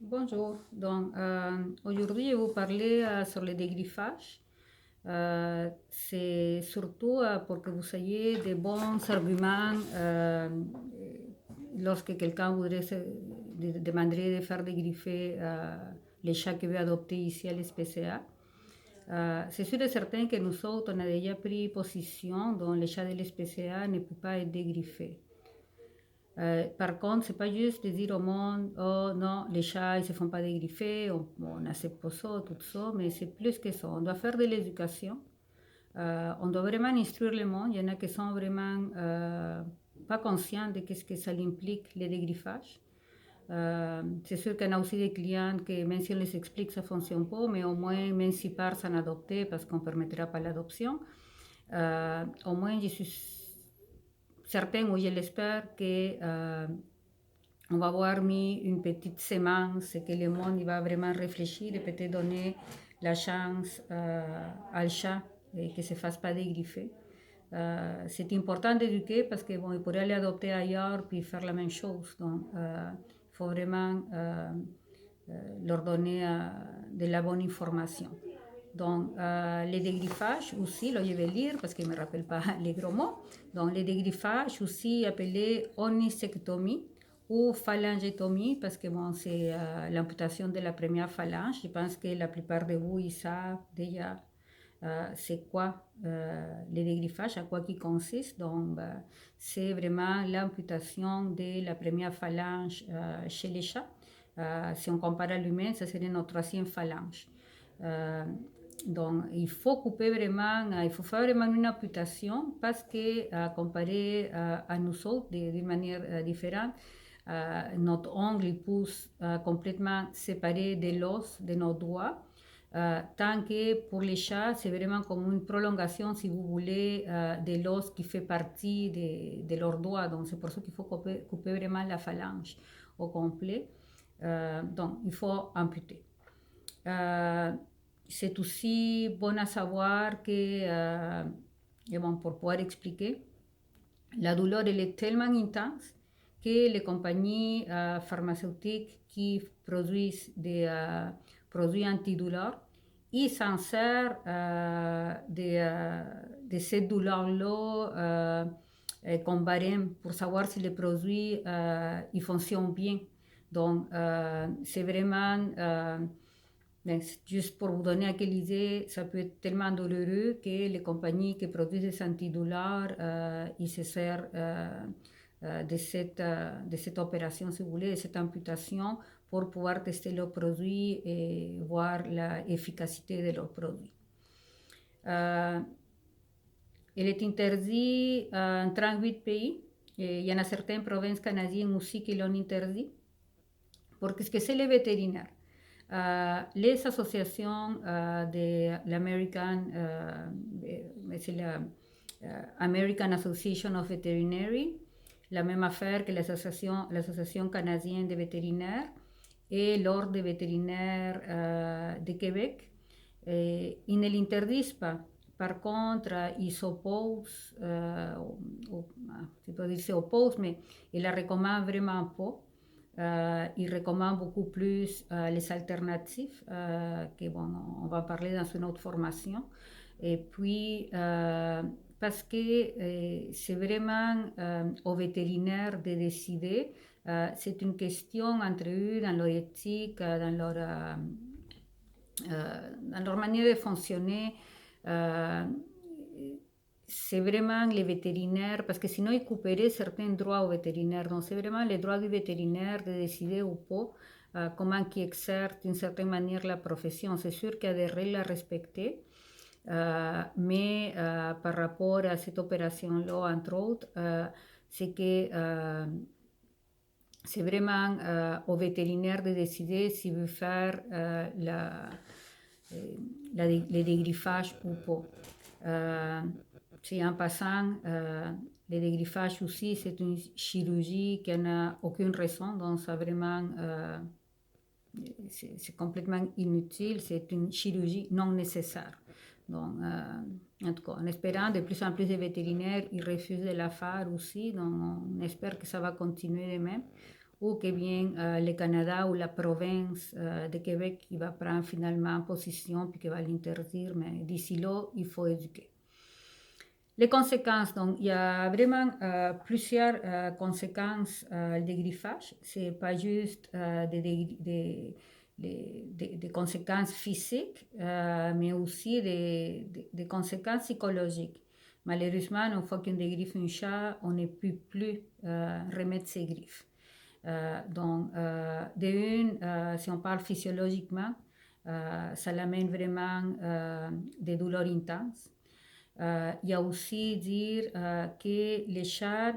Bonjour. Donc, aujourd'hui, je vais vous parler sur le dégriffage. C'est surtout pour que vous ayez des bons arguments lorsque quelqu'un voudrait demander de faire dégriffer les chats que veut adopter ici à l'SPCA. C'est sûr et certain que nous autres, on a déjà pris position dont les chats de l'SPCA ne peuvent pas être dégriffés. Par contre, c'est pas juste de dire au monde, oh non, les chats, ils se font pas dégriffer, on accepte pas ça, tout ça, mais c'est plus que ça. On doit faire de l'éducation. On doit vraiment instruire le monde. Il y en a qui sont vraiment pas conscients de ce que ça implique, le dégriffage. C'est sûr qu'il y en a aussi des clients que même si on les explique, ça fonctionne pas, mais au moins, même s'ils partent sans adopter, parce qu'on ne permettra pas l'adoption, au moins, je suis certain, ou je l'espère, que on va avoir mis une petite semence et que le monde il va vraiment réfléchir et peut-être donner la chance al chat et que se fasse pas dégriffer. C'est important d'éduquer parce que bon, ils pourraient aller adopter ailleurs puis faire la même chose. Donc, il faut vraiment leur donner de la bonne information. Donc, les dégriffage aussi, là je vais lire parce que je ne me rappelle pas les gros mots. Donc, les dégriffage aussi appelé onisectomie ou phalangetomie parce que bon, c'est l'amputation de la première phalange. Je pense que la plupart de vous, ils savent déjà c'est quoi le dégriffage, à quoi il consiste. Donc, c'est vraiment l'amputation de la première phalange chez les chats. Si on compare à l'humain, ça serait notre troisième phalange. Donc, il faut couper vraiment, il faut faire vraiment une amputation parce que, comparé à nous autres, d'une manière différente, notre ongle il pousse complètement séparé de l'os de nos doigts. Tant que pour les chats, c'est vraiment comme une prolongation, si vous voulez, de l'os qui fait partie de leurs doigts. Donc, c'est pour ça qu'il faut couper vraiment la phalange au complet. Donc, il faut amputer. Euh, c'est aussi bon à savoir que, et bon, pour pouvoir expliquer, la douleur elle est tellement intense que les compagnies pharmaceutiques qui produisent des produits antidouleurs, ils s'en servent de cette douleur-là comme barème pour savoir si les produits ils fonctionnent bien. Donc, c'est vraiment ben, juste pour vous donner à quelle idée, ça peut être tellement douloureux que les compagnies qui produisent des antidouleurs, ils se servent de cette opération, si vous voulez, de cette amputation pour pouvoir tester leurs produits et voir l'efficacité de leurs produits. Il est interdit en 38 pays. Et il y en a certaines provinces canadiennes aussi qui l'ont interdit. Porque es que c'est les vétérinaires. Les associations de l'American, c'est la American Association of Veterinary, la même affaire que l'association canadienne des vétérinaires et l'ordre des vétérinaires de Québec, ils ne l'interdisent pas. Par contre, ils s'opposent, dire s'opposent, mais ils la recommandent vraiment pas. Il recommande beaucoup plus les alternatives, que bon, on va parler dans une autre formation. Et puis, parce que c'est vraiment aux vétérinaires de décider, c'est une question entre eux dans leur éthique, dans leur manière de fonctionner. C'est vraiment les vétérinaires, parce que sinon ils couperaient certains droits aux vétérinaires. Donc c'est vraiment les droits du vétérinaire de décider ou pas comment ils exercent d'une certaine manière la profession. C'est sûr qu'il y a des règles à respecter, mais par rapport à cette opération-là, entre autres, c'est que c'est vraiment au vétérinaire de décider s'il veut faire les dégriffage ou pas. En passant, le dégriffage aussi, c'est une chirurgie qui n'a aucune raison, donc ça vraiment, c'est complètement inutile, c'est une chirurgie non nécessaire. Donc, en tout cas, en espérant de plus en plus de vétérinaires, ils refusent de la faire aussi, donc on espère que ça va continuer de même. ou que bien le Canada ou la province de Québec qui va prendre finalement position puis qui va l'interdire, mais d'ici là, il faut éduquer. Les conséquences, donc il y a vraiment plusieurs conséquences des griffages. C'est pas juste des conséquences physiques, mais aussi des conséquences psychologiques. Malheureusement, une fois qu'on dégriffe un chat, on ne peut plus remettre ses griffes. Donc, si on parle physiologiquement, ça l'amène vraiment des douleurs intenses. Il y a aussi dire que les chats,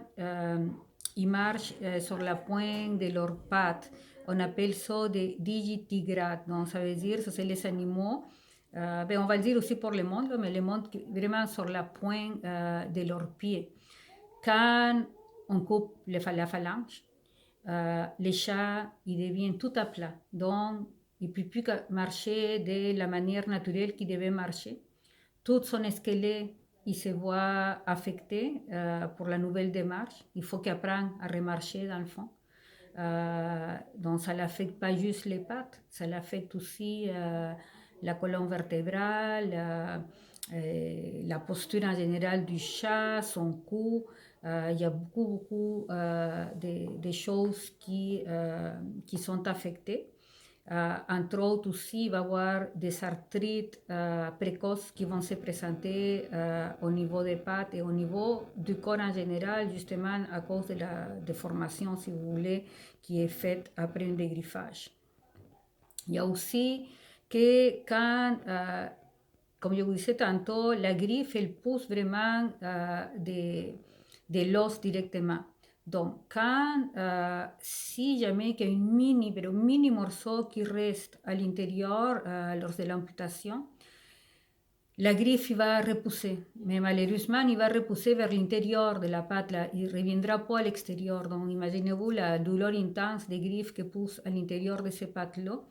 ils marchent sur la pointe de leurs pattes. On appelle ça des digitigrades. Donc, ça veut dire, ça c'est les animaux. On va le dire aussi pour les montres, mais les montres vraiment sur la pointe de leurs pieds. Quand on coupe la phalange, les chats, ils deviennent tout à plat. Donc, ils ne peuvent plus marcher de la manière naturelle qu'ils devaient marcher. Tout son squelette, il se voit affecté pour la nouvelle démarche. Il faut qu'il apprenne à remarcher dans le fond. Donc ça n'affecte pas juste les pattes, ça l'affecte aussi la colonne vertébrale, la posture en général du chat, son cou. Il y a beaucoup de choses qui sont affectées. Entre autres aussi, il va y avoir des arthrites précoces qui vont se présenter au niveau des pattes et au niveau du corps en général, justement à cause de la déformation, si vous voulez, qui est faite après un dégriffage. Il y a aussi que quand, comme je vous disais tantôt, la griffe, elle pousse vraiment de l'os directement. Donc, si jamais il y a un mini morceau qui reste à l'intérieur lors de l'amputation, la griffe va repousser. Mais malheureusement, il va repousser vers l'intérieur de la patte. Là. Il ne reviendra pas à l'extérieur. Donc, imaginez-vous la douleur intense des griffes qui poussent à l'intérieur de ces pattes-là.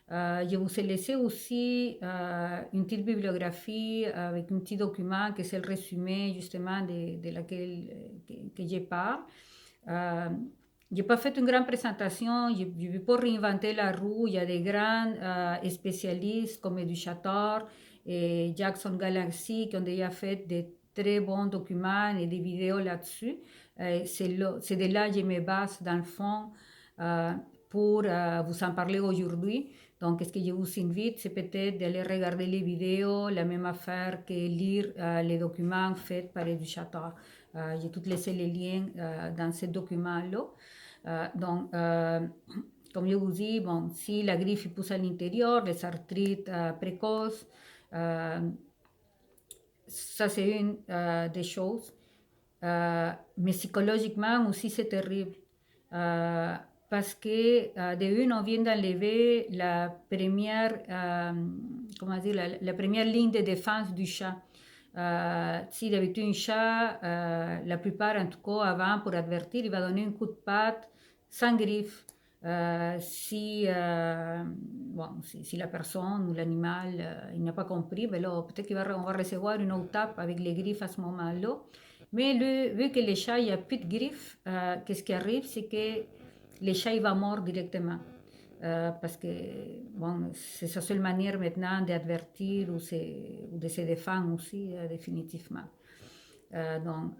Je vous ai laissé aussi une petite bibliographie avec un petit document qui c'est le résumé justement de laquelle que je parle. Je n'ai pas fait une grande présentation, je ne vais pas réinventer la roue. Il y a des grands spécialistes comme Edu Chator et Jackson Galaxy qui ont déjà fait de très bons documents et des vidéos là-dessus. C'est de là que je me base dans le fond pour vous en parler aujourd'hui. Donc, ce que je vous invite, c'est peut-être d'aller regarder les vidéos, la même affaire que lire les documents faits par Edu Chator. J'ai tout laissé les liens dans ces documents-là. Donc, comme je vous dis, bon, si la griffe pousse à l'intérieur, les arthrites précoces, ça c'est une des choses. Mais psychologiquement aussi c'est terrible. Parce que de une, on vient d'enlever la première, la première ligne de défense du chat. Si d'habitude un chat, la plupart en tout cas avant pour avertir, il va donner un coup de patte sans griffe. Si la personne ou l'animal il n'a pas compris, ben là, peut-être qu'on va recevoir une autre tape avec les griffes à ce moment-là. Mais vu que les chats, il n'y a plus de griffes, qu'est-ce qui arrive, c'est que les chats, il va mordre directement. Parce que bon, c'est sa seule manière maintenant d'avertir ou de se défendre aussi, définitivement. Donc,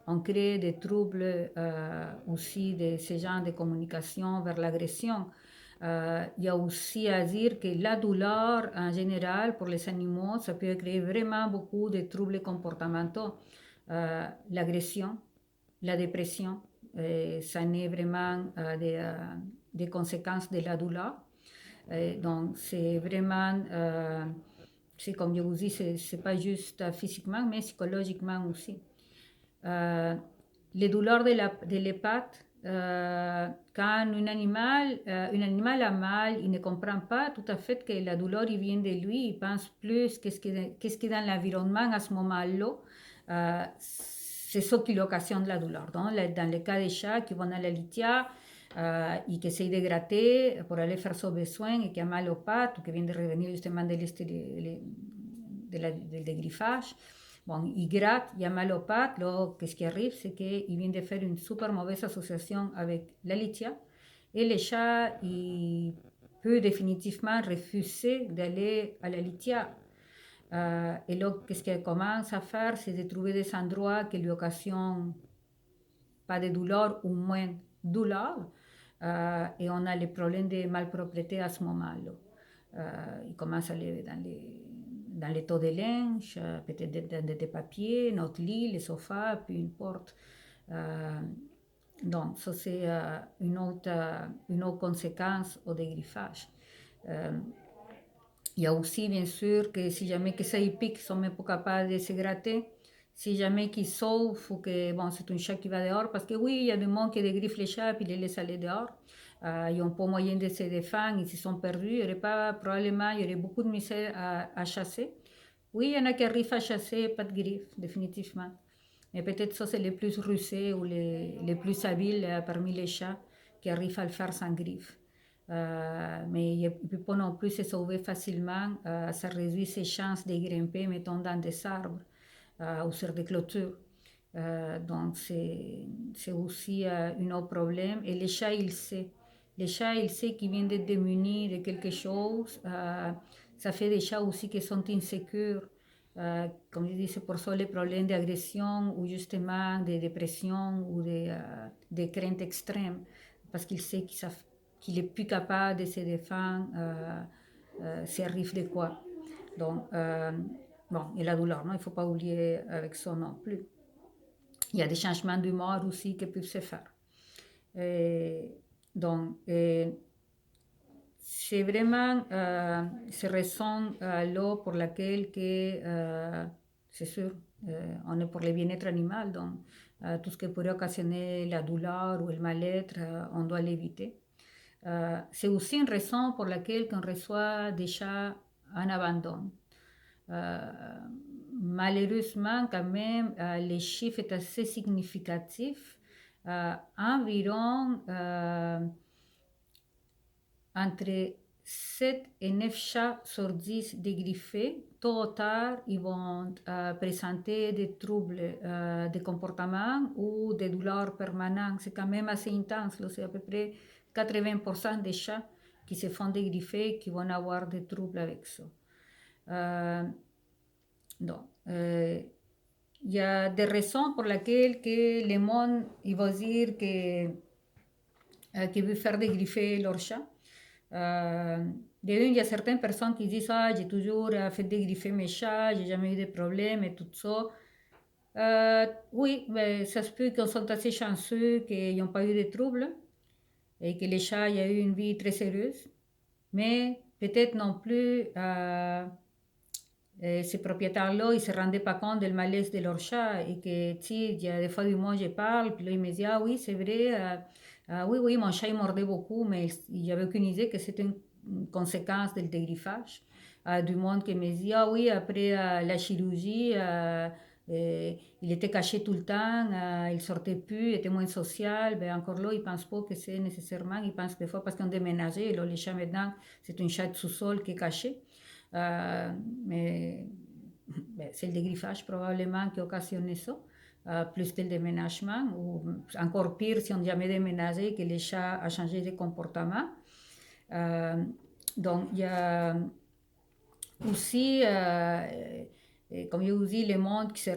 on crée des troubles aussi de ce genre de communication vers l'agression. Il y a aussi à dire que la douleur, en général, pour les animaux, ça peut créer vraiment beaucoup de troubles comportementaux. L'agression, la dépression, ça n'est vraiment des conséquences de la douleur. Donc, c'est vraiment, c'est comme je vous dis, c'est pas juste physiquement, mais psychologiquement aussi. Les douleurs de les pattes, quand un animal a mal, il ne comprend pas tout à fait que la douleur il vient de lui, il pense plus qu'est-ce qui est dans l'environnement à ce moment-là. C'est ça qui occasionne la douleur. Donc, dans le cas des chats qui vont à la litière et qui essayent de gratter pour aller faire son besoin et qui a mal aux pattes ou qui viennent de revenir justement del dégriffage, Bon, il gratte, il y a mal aux pattes. Là, qu'est-ce qui arrive? C'est qu'il vient de faire une super mauvaise association avec la litière. Et le chat, il peut définitivement refuser d'aller à la litière. Et là, qu'est-ce qu'elle commence à faire? C'est de trouver des endroits qui lui occasionnent pas de douleur ou moins douleur. Et on a les problèmes de malpropreté à ce moment-là. Il commence à aller dans les taux de linge, peut-être dans des papiers, notre lit, les sofas, peu importe. Donc, ça, c'est une autre conséquence au dégriffage. Il y a aussi, bien sûr, que si jamais que ça y pique, ils sont même pas capables de se gratter. Si jamais qu'ils sauvent ou que, bon, c'est un chat qui va dehors, parce que oui, il y a des gens qui dégriffe les chats puis les laissent aller dehors. Ils n'ont pas moyen de se défendre, ils se sont perdus. Il y aurait pas, probablement, il y aurait beaucoup de misère à chasser. Oui, il y en a qui arrivent à chasser, pas de griffes, définitivement. Mais peut-être ça, c'est les plus rusés ou les plus habiles parmi les chats qui arrivent à le faire sans griffes. Mais il ne peut pas non plus se sauver facilement. Ça réduit ses chances de grimper, mettons, dans des arbres ou sur des clôtures. Donc, c'est aussi un autre problème. Et les chats, ils savent. Les chats, ils savent qu'ils viennent d'être démunis de quelque chose. Ça fait des chats aussi qui sont insécures. Comme je dis, c'est pour ça les problèmes d'agression ou justement de dépression ou de craintes extrêmes. Parce qu'ils savent qu'il est plus capable de se défendre s'il arrive de quoi. Donc, bon, et la douleur, non, il ne faut pas oublier avec ça non plus. Il y a des changements d'humeur aussi qui peuvent se faire. Donc, c'est vraiment ces raisons là pour laquelle c'est sûr, on est pour le bien-être animal, donc tout ce qui pourrait occasionner la douleur ou le mal-être, on doit l'éviter. C'est aussi une raison pour laquelle on reçoit des chats en abandon. Malheureusement, quand même, les chiffres sont assez significatifs. Environ entre 7 et 9 chats sur 10 dégriffés, tôt ou tard, ils vont présenter des troubles de comportement ou des douleurs permanentes. C'est quand même assez intense. C'est à peu près 80% des chats qui se font dégriffer qui vont avoir des troubles avec ça. Donc, il y a des raisons pour lesquelles que le monde il va dire qu'il veut faire dégriffer leur chat. Il y a certaines personnes qui disent ah, j'ai toujours fait dégriffer mes chats, j'ai jamais eu de problème et tout ça. Oui, mais ça se peut qu'ils sont assez chanceux qu'ils n'ont pas eu de troubles et que les chats aient eu une vie très sérieuse. Mais peut-être non plus ces propriétaires-là, ils ne se rendaient pas compte du malaise de leur chat et que, tu sais, il y a des fois du moins je parle, puis là, ils me disent, ah oui, c'est vrai, oui, mon chat, il mordait beaucoup, mais il n'y avait aucune idée que c'était une conséquence du dégriffage. Du monde qui me dit, ah oui, après la chirurgie, il était caché tout le temps, il ne sortait plus, il était moins social. Ben, encore là, ils ne pensent pas que c'est nécessairement, ils pensent des fois parce qu'on déménageait, là, les chats maintenant, c'est une chat de sous-sol qui est cachée. Mais ben, c'est le dégriffage probablement qui a occasionné ça, plus que le déménagement, ou encore pire si on n'a jamais déménagé, que le chat a changé de comportement. Donc, il y a aussi, comme je vous dis, le monde qui se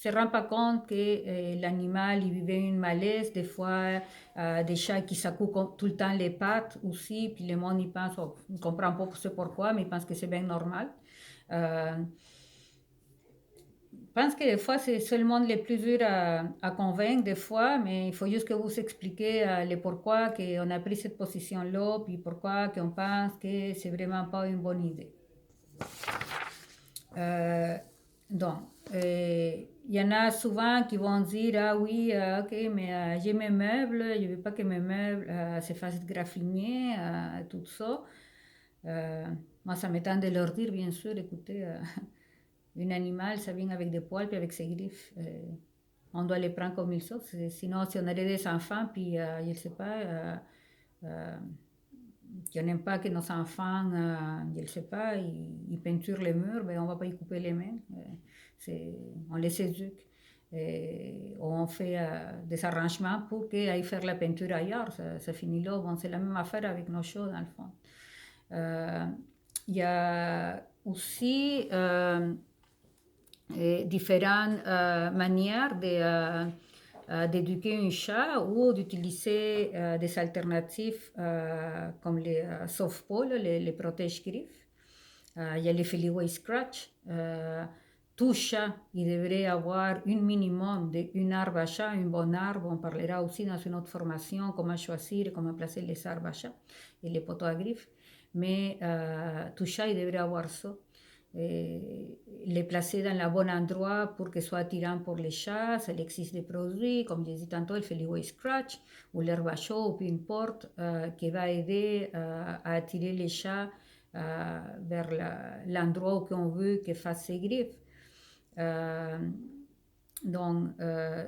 rend pas compte que l'animal il vivait une malaise, des fois des chats qui secouent tout le temps les pattes aussi, puis le monde il pense, oh, il ne comprend pas pourquoi, mais il pense que c'est bien normal. Je pense que des fois c'est seulement les plus durs à convaincre des fois, mais il faut juste que vous expliquez le pourquoi qu'on a pris cette position-là, puis pourquoi qu'on pense que c'est vraiment pas une bonne idée. Donc, il y en a souvent qui vont dire, ah oui, ok, mais j'ai mes meubles, je ne veux pas que mes meubles se fassent graffiner, tout ça. Moi, ça m'étonne de leur dire, bien sûr, écoutez, un animal, ça vient avec des poils puis avec ses griffes. On doit les prendre comme ils sont. Sinon, si on avait des enfants, puis je ne sais pas, qui n'aiment pas que nos enfants, je ne sais pas, ils peinturent les murs, ben on ne va pas y couper les mains. On les éduque. Et on fait des arrangements pour qu'ils aillent faire la peinture ailleurs. Ça finit là. Bon, c'est la même affaire avec nos choses, dans le fond. Il y a aussi différentes manières d'éduquer un chat ou d'utiliser des alternatives comme les softballs, les protège-griffes. Il y a les Feliway Scratch. Tout chat, il devrait avoir un minimum d'un arbre à chat, un bon arbre. On parlera aussi dans une autre formation comment choisir et comment placer les arbres à chat et les poteaux à griffes. Mais tout chat, il devrait avoir ça. Les placer dans le bon endroit pour que soit attirant pour les chats. Ça existe des produits, comme je disais tantôt, le Feliway Scratch ou l'herbe à chat ou peu importe, qui va aider à attirer les chats vers l'endroit où on veut qu'ils fassent ses griffes. Donc,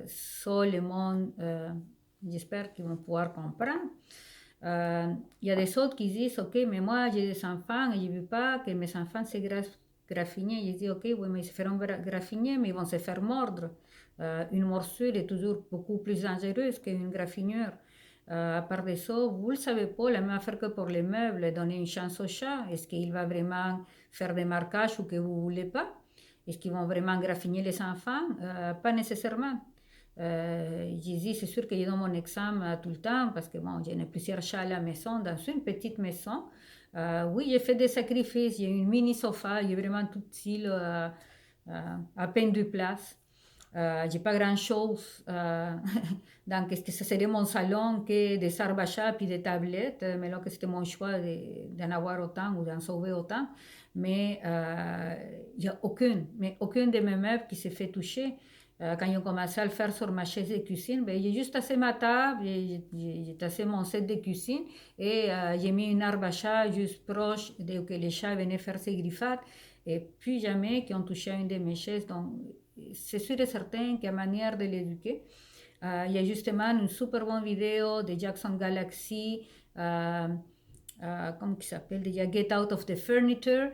ça, le monde, j'espère qu'ils vont pouvoir comprendre. Il y a des autres qui disent, ok, mais moi j'ai des enfants et je ne veux pas que mes enfants se graffiner. Je dis, ok, oui, mais ils se feront graffiner, mais ils vont se faire mordre. Une morsure est toujours beaucoup plus dangereuse qu'une graffinure. À part de ça, vous ne le savez pas, la même affaire que pour les meubles, donner une chance au chat. Est-ce qu'il va vraiment faire des marquages ou que vous ne voulez pas? Est-ce qu'ils vont vraiment graffiner les enfants? Pas nécessairement. J'ai dit, c'est sûr que je donne mon exemple tout le temps parce que bon, j'ai plusieurs chats à la maison, dans une petite maison. Oui, j'ai fait des sacrifices. J'ai une mini sofa, j'ai vraiment tout petit, à peine de place. J'ai pas grand-chose. Donc, est-ce que ce serait mon salon que des arbres à chat puis des tablettes? Mais là, que c'était mon choix d'en avoir autant ou d'en sauver autant. Mais il n'y a aucune de mes meubles qui s'est fait toucher. Quand j'ai commencé à le faire sur ma chaise de cuisine, ben, j'ai juste tassé ma table, j'ai tassé mon set de cuisine et j'ai mis une arbre à chat juste proche de que les chats venaient faire ses griffades. Et plus jamais qu'ils ont touché à une de mes chaises. Donc, c'est sûr et certain qu'il y a manière de l'éduquer. Il y a justement une super bonne vidéo de Jackson Galaxy, comment il s'appelle déjà, Get Out of the Furniture,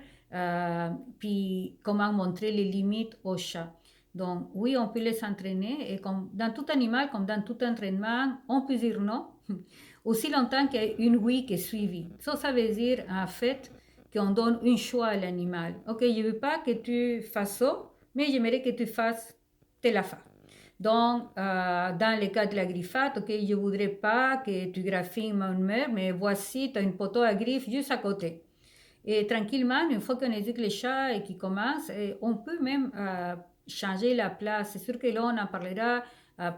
puis comment montrer les limites aux chats. Donc, oui, on peut les entraîner, et comme dans tout animal, comme dans tout entraînement, on peut dire non, aussi longtemps qu'il y a une oui qui est suivie. Ça veut dire, en fait, qu'on donne un choix à l'animal. Ok, je ne veux pas que tu fasses ça, mais j'aimerais que tu fasses telle affaire. Donc, dans le cas de la griffade, ok, je ne voudrais pas que tu graffines mon mur, mais voici, tu as une poteau à griffe juste à côté. Et tranquillement, une fois qu'on éduque les chats et qu'ils commencent, on peut même changer la place. C'est sûr que là, on en parlera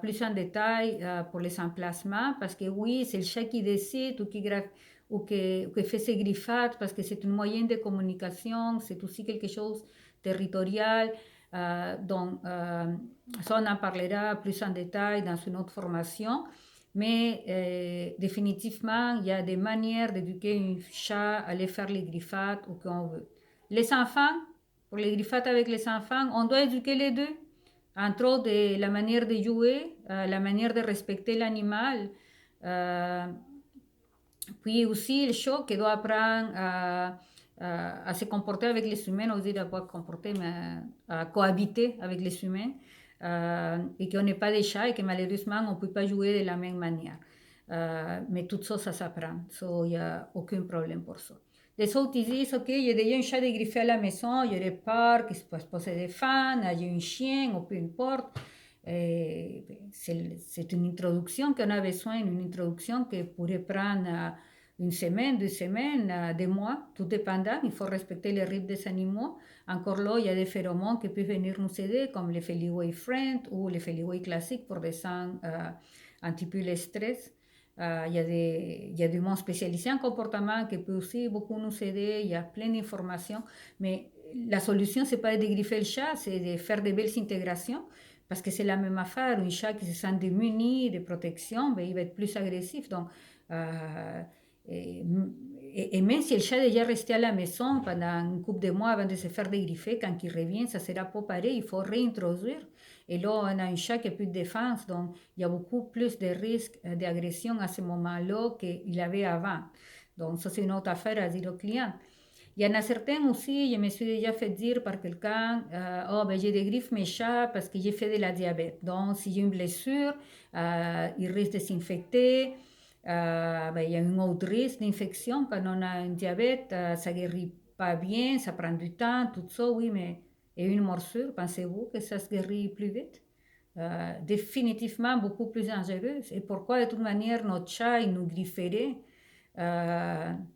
plus en détail pour les emplacements, parce que oui, c'est le chat qui décide ou qui fait ses griffades, parce que c'est un moyen de communication, c'est aussi quelque chose territorial. Donc, ça, on en parlera plus en détail dans une autre formation. Mais définitivement, il y a des manières d'éduquer un chat à aller faire les griffades ou qu'on veut. Les enfants, pour les griffades avec les enfants, on doit éduquer les deux. Entre autres, la manière de jouer, la manière de respecter l'animal. Puis aussi le chat qui doit apprendre à se comporter avec les humains, on dit pas comporter, mais à cohabiter avec les humains, et qu'on n'est pas des chats et que malheureusement on ne peut pas jouer de la même manière. Mais tout ça, ça s'apprend. Il n'y a aucun problème pour ça. Les autres ils disent, ok, il y a déjà un chat dégriffé à la maison, il y aurait peur qu'il se passe des fans, il y a un chien, ou peu importe. C'est une introduction qu'on a besoin, une introduction qui pourrait prendre une semaine, 2 semaines, des mois, tout dépendant. Il faut respecter les rythmes des animaux. Encore là, il y a des phéromones qui peuvent venir nous aider, comme les Feliway Friend ou les Feliway classiques pour descendre un petit peu le stress. Il y a des mots spécialisés en comportement qui peuvent aussi beaucoup nous aider. Il y a plein d'informations. Mais la solution, ce n'est pas de dégriffer le chat, c'est de faire de belles intégrations. Parce que c'est la même affaire. Un chat qui se sent démuni de protection, ben, il va être plus agressif. Donc, et même si le chat est déjà resté à la maison pendant une couple de mois avant de se faire dégriffer, quand il revient, ça sera pas pareil. Il faut réintroduire. Et là, on a un chat qui n'a plus de défense. Donc, il y a beaucoup plus de risques d'agression à ce moment-là qu'il avait avant. Donc, ça, c'est une autre affaire à dire aux clients. Il y en a certains aussi, je me suis déjà fait dire par quelqu'un, oh, ben, j'ai des griffes mes chats parce que j'ai fait de la diabète. Donc, si j'ai une blessure, il risque de s'infecter. Ben, il y a un autre risque d'infection quand on a un diabète, ça guérit pas bien, ça prend du temps, tout ça, oui, mais et une morsure, pensez-vous que ça se guérit plus vite? Définitivement beaucoup plus dangereuse. Et pourquoi, de toute manière, notre chat, il nous grifferait?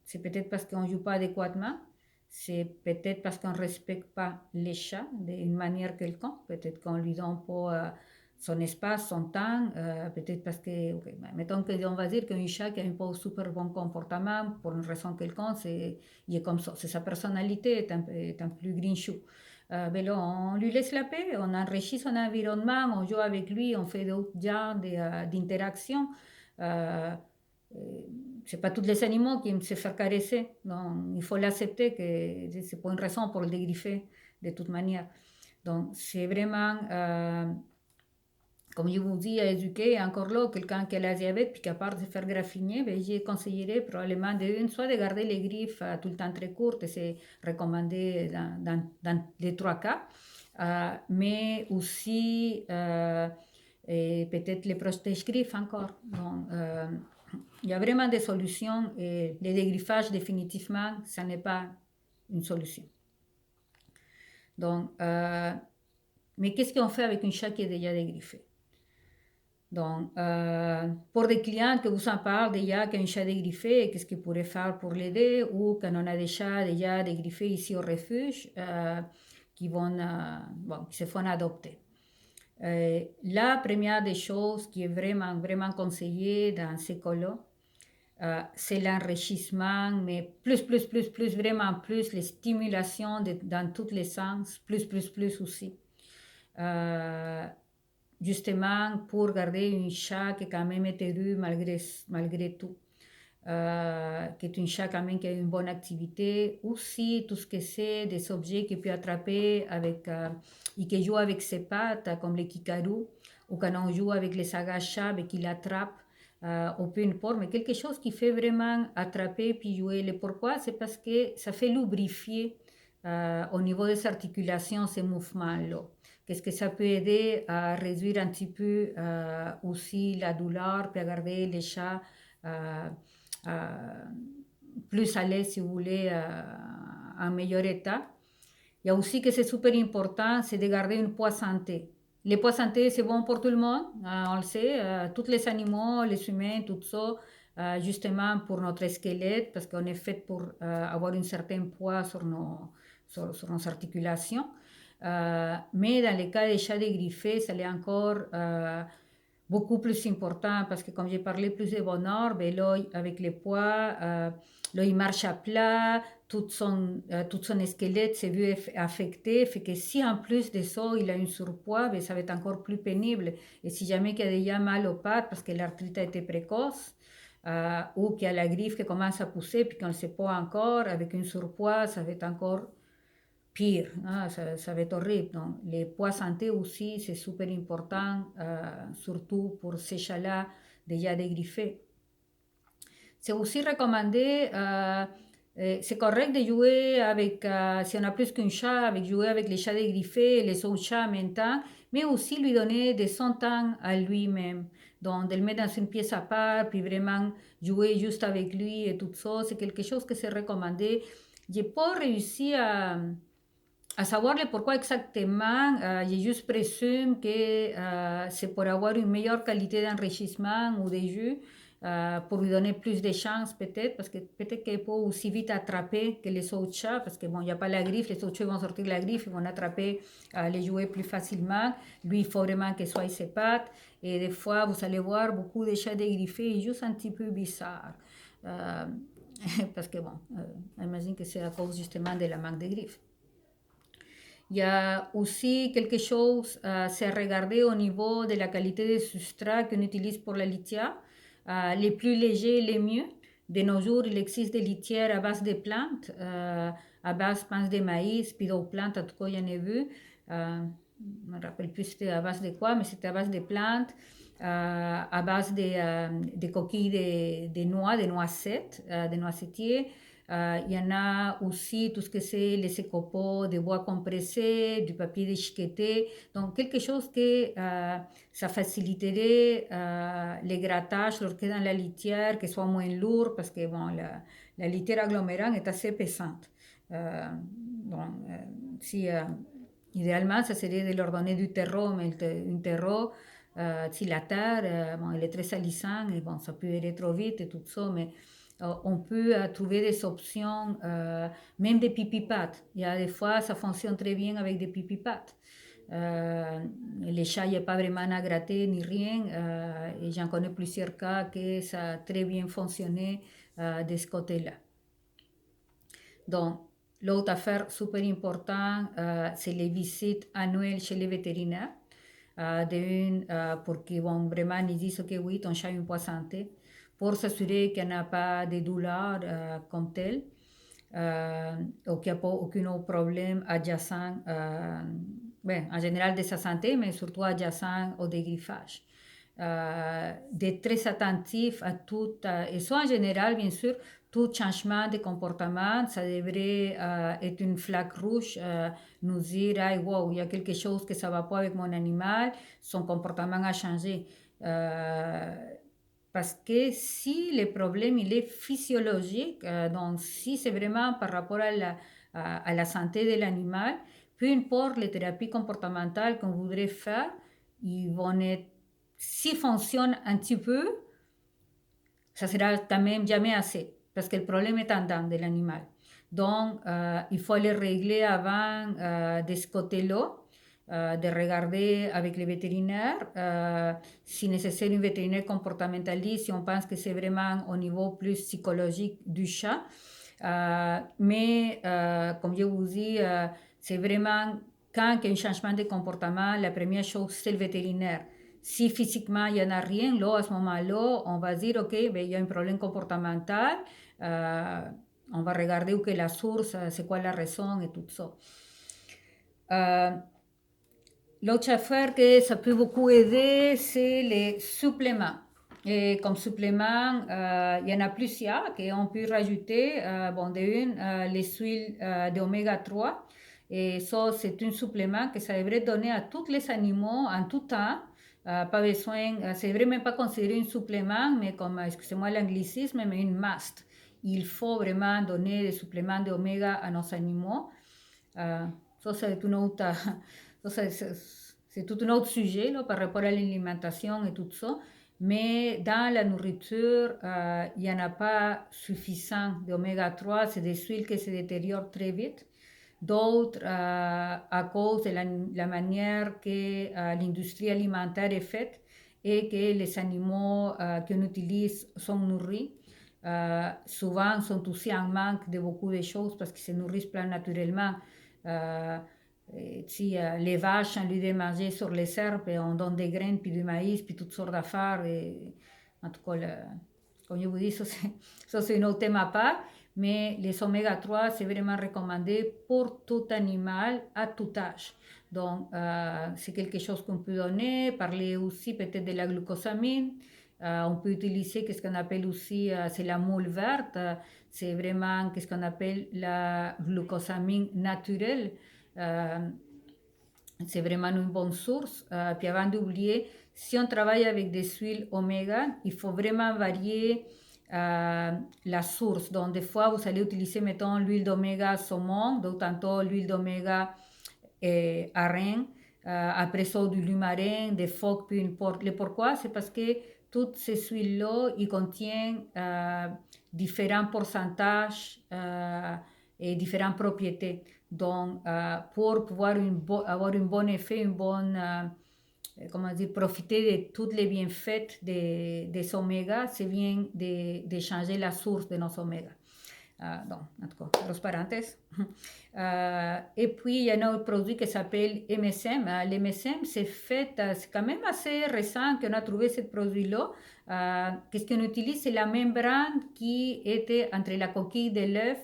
C'est peut-être parce qu'on ne joue pas adéquatement. C'est peut-être parce qu'on ne respecte pas les chats d'une manière quelconque. Peut-être qu'on lui donne pas son espace, son temps. Peut-être parce que, okay, mettons qu'on va dire qu'un chat qui a un pas super bon comportement, pour une raison quelconque, il est comme ça. C'est sa personnalité, est un plus grinchou. Ben là, on lui laisse la paix, on enrichit son environnement, on joue avec lui, on fait d'autres genres d'interactions. Euh, c'est pas tous les animaux qui aiment se faire caresser. Donc, il faut l'accepter que c'est pas une raison pour le dégriffer de toute manière. Donc, c'est vraiment, comme je vous dis, à éduquer. Encore là, quelqu'un qui a la diabète puis qui a peur de se faire graffiner, ben, je conseillerais probablement soit de garder les griffes tout le temps très courtes, et c'est recommandé dans les trois cas, mais aussi et peut-être les protège-griffes encore. Donc, il y a vraiment des solutions et le dégriffage, définitivement, ça n'est pas une solution. Donc, mais qu'est-ce qu'on fait avec un chat qui est déjà dégriffé? Donc, pour des clients que vous en parlent déjà qu'un chat dégriffé, qu'est-ce qu'ils pourraient faire pour l'aider, ou qu'on a des chats déjà dégriffés ici au refuge qui se font adopter. La première des choses qui est vraiment, vraiment conseillée dans ces colos, c'est l'enrichissement, mais plus, vraiment plus, les stimulations dans tous les sens, plus aussi. Justement pour garder un chat qui est quand même heureux malgré tout. Qui est un chat quand même qui a une bonne activité. Aussi, tout ce que c'est des objets qu'il peut attraper et qui joue avec ses pattes, comme les kikarous, ou quand on joue avec les agachas, et qu'il attrape, ou peu importe, mais quelque chose qui fait vraiment attraper puis jouer. Pourquoi? C'est parce que ça fait lubrifier au niveau des articulations ces mouvements-là. Qu'est-ce que ça peut aider à réduire un petit peu aussi la douleur, puis à garder les chats plus à l'aise, si vous voulez, en meilleur état. Il y a aussi que c'est super important, c'est de garder une poids santé. Les poids santé, c'est bon pour tout le monde, on le sait, tous les animaux, les humains, tout ça, justement pour notre squelette, parce qu'on est fait pour avoir un certain poids sur nos articulations. Mais dans les cas des chats dégriffés, ça l'est encore beaucoup plus important parce que comme j'ai parlé plus de bonheur, ben là, avec les poids, là, il marche à plat, tout son squelette s'est vu affecté, fait que si en plus de ça, il a un surpoids, ben, ça va être encore plus pénible. Et si jamais il a déjà mal aux pattes parce que l'arthrite a été précoce, ou qu'il y a la griffe qui commence à pousser puis qu'on ne sait pas encore, avec un surpoids, ça va être encore pire, hein, ça va être horrible. Donc, les poids santé aussi, c'est super important, surtout pour ces chats-là déjà dégriffés. C'est aussi recommandé, c'est correct de jouer avec, si on a plus qu'un chat, avec jouer avec les chats dégriffés et les autres chats en même temps, mais aussi lui donner de son temps à lui-même. Donc, de le mettre dans une pièce à part, puis vraiment jouer juste avec lui et tout ça, c'est quelque chose que c'est recommandé. J'ai pas réussi à savoir le pourquoi exactement, je juste présume que c'est pour avoir une meilleure qualité d'enrichissement ou de jus, pour lui donner plus de chances peut-être, parce que peut-être qu'il n'est pas aussi vite attrapé que les autres chats, parce que bon, il n'y a pas la griffe, les autres chats vont sortir la griffe, ils vont attraper les jouets plus facilement. Lui, il faut vraiment que soit ses pattes, et des fois, vous allez voir beaucoup de chats dégriffés, juste un petit peu bizarre. Parce que bon, j'imagine que c'est à cause justement de la manque de griffes. Il y a aussi quelque chose, c'est à regarder au niveau de la qualité des substrats qu'on utilise pour la litière. Les plus légers, les mieux. De nos jours, il existe des litières à base de plantes, à base, je pense, de maïs, puis d'autres plantes, en tout cas, il y en a vu. Je ne me rappelle plus c'était à base de quoi, mais c'était à base de plantes. à base de coquilles de noix, de noisettes, de noisetiers. Il y en a aussi tout ce que c'est les écopots de bois compressé, du papier déchiqueté. Donc, quelque chose que ça faciliterait les grattages lorsque dans la litière, que soit moins lourd, parce que bon, la litière agglomérante est assez pesante. Bon, si, idéalement, ça serait de leur donner du terreau, mais un terreau, si la terre, bon, elle est très salissante, et bon, ça peut aller trop vite et tout ça, mais on peut trouver des options, même des pipi-pattes. Il y a des fois, ça fonctionne très bien avec des pipi-pattes. Les chats, il n'y a pas vraiment à gratter ni rien. Et j'en connais plusieurs cas que ça a très bien fonctionné de ce côté-là. Donc, l'autre affaire super importante, c'est les visites annuelles chez les vétérinaires. Pour qu'ils vont vraiment ils disent que oui, ton chat est un poids santé, pour s'assurer qu'il n'y a pas de douleur comme tel, ou qu'il n'y a pas aucun autre problème adjacent, ben, en général de sa santé, mais surtout adjacent au dégriffage. D'être très attentif à tout, et ça en général, bien sûr, tout changement de comportement, ça devrait être une flaque rouge, nous dire, ah, wow, il y a quelque chose que ça ne va pas avec mon animal, son comportement a changé. Parce que si le problème il est physiologique, donc si c'est vraiment par rapport à la santé de l'animal, peu importe les thérapies comportementales qu'on voudrait faire, ils vont être, s'ils fonctionnent un petit peu, ça sera quand même jamais assez, parce que le problème est en dedans de l'animal. Donc, il faut les régler avant de ce côté-là, de regarder avec les vétérinaires, si nécessaire un vétérinaire comportementaliste, si on pense que c'est vraiment au niveau plus psychologique du chat. Mais, comme je vous dis, c'est vraiment quand il y a un changement de comportement, la première chose, c'est le vétérinaire. Si physiquement il n'y en a rien, là, à ce moment-là, on va dire, OK, ben, il y a un problème comportemental, on va regarder où est la source, c'est quoi la raison et tout ça. L'autre affaire que ça peut beaucoup aider, c'est les suppléments. Et comme supplément, il y en a plusieurs qu'on peut rajouter. Bon, les huiles d'oméga 3. Et ça, c'est un supplément que ça devrait donner à tous les animaux en tout temps. Pas besoin, c'est vraiment pas considéré un supplément, mais comme, excusez-moi l'anglicisme, mais une must. Il faut vraiment donner des suppléments d'oméga à nos animaux. Ça, c'est une autre, ça, c'est tout un autre sujet là, par rapport à l'alimentation et tout ça. Mais dans la nourriture, il n'y en a pas suffisant d'oméga 3. C'est des huiles qui se détériorent très vite. D'autres, à cause de la manière que l'industrie alimentaire est faite et que les animaux qu'on utilise sont nourris. Souvent sont aussi en manque de beaucoup de choses parce qu'ils se nourrissent plein naturellement. Si les vaches, on lui donne manger sur les herbes et on donne des graines, puis du maïs, puis toutes sortes d'affaires. En tout cas, comme je vous dis, ça c'est un autre thème à part. Mais les oméga 3, c'est vraiment recommandé pour tout animal à tout âge. Donc, c'est quelque chose qu'on peut donner. Parler aussi peut-être de la glucosamine. On peut utiliser ce qu'on appelle aussi, c'est la moule verte. C'est vraiment ce qu'on appelle la glucosamine naturelle. C'est vraiment une bonne source. Puis avant d'oublier, si on travaille avec des huiles oméga, il faut vraiment varier la source. Donc, des fois, vous allez utiliser, mettons, l'huile d'oméga saumon, donc tantôt l'huile d'oméga hareng, après ça, du lumarin, des phoques, peu importe. Le pourquoi, c'est parce que toutes ces huiles-là, ils contiennent différents pourcentages et différentes propriétés. Donc, pour pouvoir avoir un bon effet, une bonne, comment dire, profiter de tous les bienfaits des oméga, c'est bien de changer la source de nos oméga. Donc, en tout cas, entre parenthèses. Et puis, il y a un autre produit qui s'appelle MSM. L'MSM, c'est quand même assez récent qu'on a trouvé ce produit-là. Qu'est-ce qu'on utilise? C'est la membrane qui était entre la coquille de l'œuf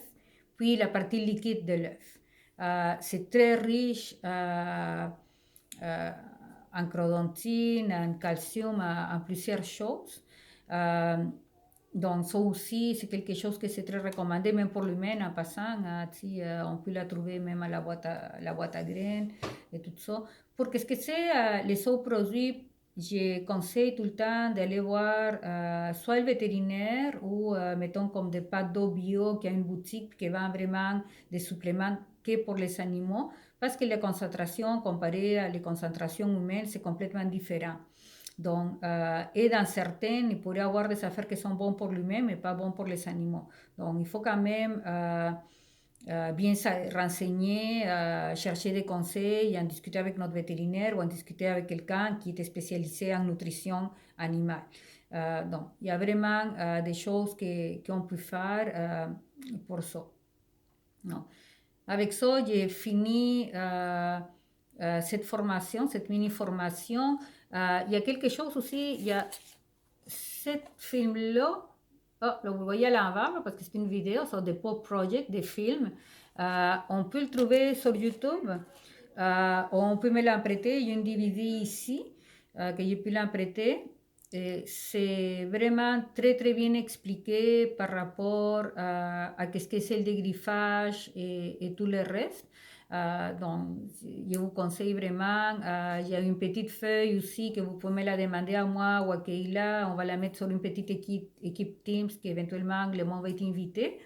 puis la partie liquide de l'œuf. C'est très riche en chrodontine, en calcium, en plusieurs choses. Donc ça aussi, c'est quelque chose que c'est très recommandé, même pour l'humain en passant. On peut la trouver même à la boîte à graines et tout ça. Pour ce que c'est les autres produits, je conseille tout le temps d'aller voir soit le vétérinaire ou mettons comme des pâtes d'eau bio qui a une boutique qui vend vraiment des suppléments que pour les animaux parce que les concentrations comparées à les concentrations humaines, c'est complètement différent. Donc, et dans certaines, il pourrait y avoir des affaires qui sont bonnes pour l'humain, mais pas bonnes pour les animaux. Donc, il faut quand même bien renseigner, chercher des conseils, en discuter avec notre vétérinaire ou en discuter avec quelqu'un qui est spécialisé en nutrition animale. Donc, il y a vraiment des choses qu'on peut faire pour ça. Non. Avec ça, j'ai fini cette formation, cette mini-formation. Il y a quelque chose aussi, il y a ce film-là. Oh, là, vous voyez à l'envers, parce que c'est une vidéo sur des pop projects, des films. On peut le trouver sur YouTube. On peut me l'emprêter. Il y a une DVD ici que j'ai pu l'emprêter. C'est vraiment très très bien expliqué par rapport à ce que c'est le dégriffage et tout le reste. Donc, je vous conseille vraiment. Il y a une petite feuille aussi que vous pouvez me la demander à moi ou à Keila. On va la mettre sur une petite équipe Teams qui éventuellement le monde va être invité.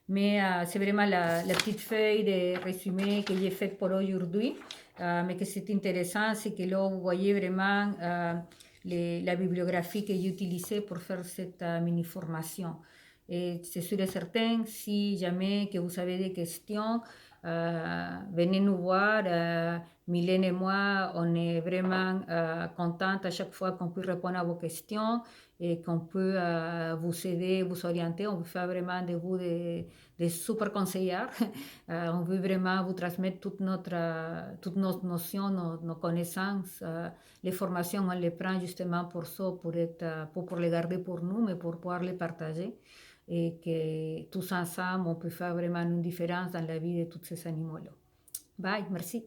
Mais c'est vraiment la petite feuille de résumé que j'ai faite pour aujourd'hui. Mais que c'est intéressant, c'est que là, vous voyez vraiment la bibliographie que j'ai utilisée pour faire cette mini-formation. Et c'est sûr et certain, si jamais que vous avez des questions, venez nous voir. Mylène et moi, on est vraiment contentes à chaque fois qu'on peut répondre à vos questions et qu'on peut vous aider, vous orienter. On veut faire vraiment de vous des super conseillers. On veut vraiment vous transmettre toutes nos notions, nos connaissances. Les formations, on les prend justement pour ça, pour les garder pour nous, mais pour pouvoir les partager. Et que tous ensemble, on peut faire vraiment une différence dans la vie de tous ces animaux-là. Bye, merci.